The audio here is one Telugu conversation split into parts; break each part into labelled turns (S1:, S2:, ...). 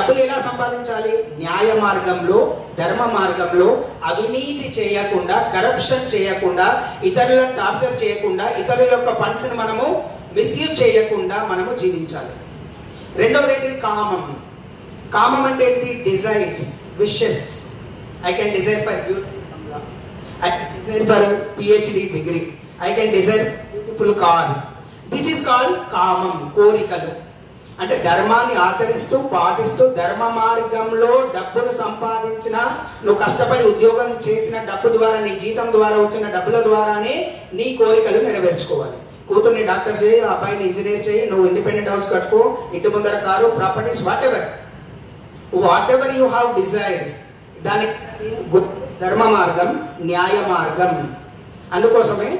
S1: డబ్బులు ఎలా సంపాదించాలి? న్యాయ మార్గంలో, ధర్మ మార్గంలో, అవినీతి చేయకుండా, కరప్షన్ చేయకుండా, ఇతరులను టార్చర్ చేయకుండా, ఇతరుల యొక్క ఫండ్స్ ని మనము మిస్యూజ్ చేయకుండా మనము జీవించాలి. రెండవది ఏంటిది? కామం. కామం అంటే ఏంటిది? Desires, wishes. I can desire for beautiful bungalow, I can desire for PhD degree, I can desire beautiful car. This is called కామం, కోరికలు. అంటే ధర్మాన్ని ఆచరిస్తూ, పాటిస్తూ, ధర్మ మార్గంలో డబ్బును సంపాదించిన, నువ్వు కష్టపడి ఉద్యోగం చేసిన డబ్బు ద్వారా, నీ జీతం ద్వారా వచ్చిన డబ్బుల ద్వారానే నీ కోరికలు నెరవేర్చుకోవాలి. కూతుర్ని డాక్టర్ చేయి, అబ్బాయిని ఇంజనీర్ చేయి, నువ్వు ఇండిపెండెంట్ హౌస్ కట్టుకో, ఇంటి ముందర car, properties, what ever you have desires, దానికి ధర్మ మార్గం, న్యాయ మార్గం. అందుకోసమే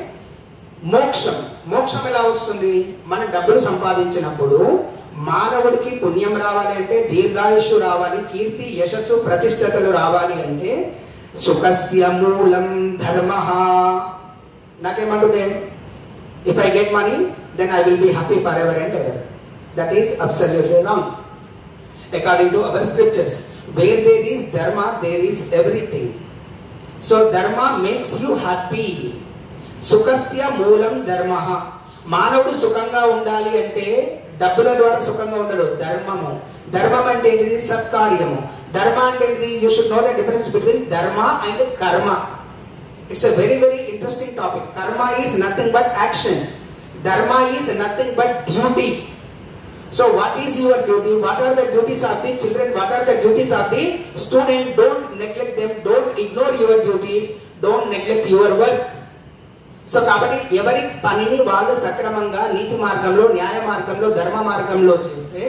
S1: మోక్షం. మోక్షం ఎలా వస్తుంది? మన డబ్బులు సంపాదించినప్పుడు మానవుడికి పుణ్యం రావాలి అంటే, దీర్ఘాయుష్షు రావాలి, కీర్తి, యశస్సు, ప్రతిష్టతలు రావాలి అంటే సుఖస్య మూలం ధర్మః. నాకేమంటుంది? If I get money, then I will be happy forever and ever. That is absolutely wrong. According to our scriptures, where there is dharma, there is everything. So dharma makes you happy. Sukhasya moolam dharmah. మానవుడు సుఖంగా ఉండాలి అంటే డబ్బుల ద్వారా సుఖంగా ఉండడు. ధర్మము. ధర్మం అంటే ఏంటిది? సత్కార్యము. ధర్మ అంటే ఏంటిది? You should know the difference between ధర్మ అండ్ కర్మ. It's a very interesting topic. Karma is nothing but action. Dharma is nothing but duty. So what is your duty? What are the duties of the children? What are the duties of the student? Don't neglect them. Don't ignore your duties. Don't neglect your work. So కాబట్టి ఎవరి పనిని వాళ్ళు సక్రమంగా, నీతి మార్గంలో, న్యాయ మార్గంలో, ధర్మ మార్గంలో చేస్తే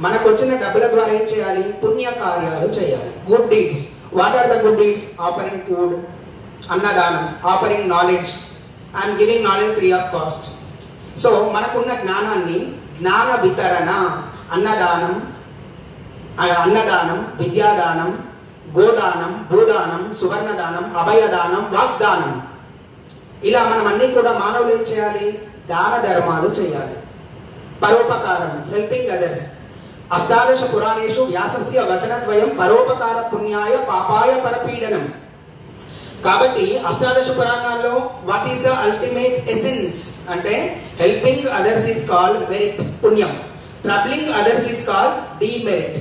S1: మనకు వచ్చిన డబ్బుల ద్వారా ఏం చేయాలి? పుణ్య కార్యాలు చేయాలి. Good deeds. What are the good deeds? Offering food, అన్నదానం, offering knowledge. I'm giving knowledge free of cost. So మనకున్న జ్ఞానాన్ని, జ్ఞాన వితరణ, అన్నదానం, విద్యాదానం, గోదానం, భూదానం, సువర్ణదానం, అభయదానం, వాగ్దానం. ఇలా మనం అన్ని కూడా మానవులు ఏం చేయాలి? దాన ధర్మాలు చేయాలి. పరోపకారం, హెల్పింగ్ అదర్స్. అష్టాదశ పురాణేషు వ్యాసస్య వచనద్వయం పరోపకార పుణ్యాయ పాపాయ పరపీడనం. కాబట్టి అష్టాదశ పురాణాల్లో what is the ultimate essence అంటే, helping others is called merit, పుణ్యం. Troubling others is called demerit.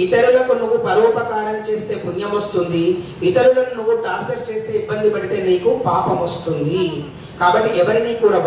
S1: ఇతరులకు నువ్వు పరోపకారం చేస్తే పుణ్యం వస్తుంది, ఇతరులను నువ్వు టార్చర్ చేస్తే, ఇబ్బంది పడితే నీకు పాపం వస్తుంది. కాబట్టి ఎవరిని కూడా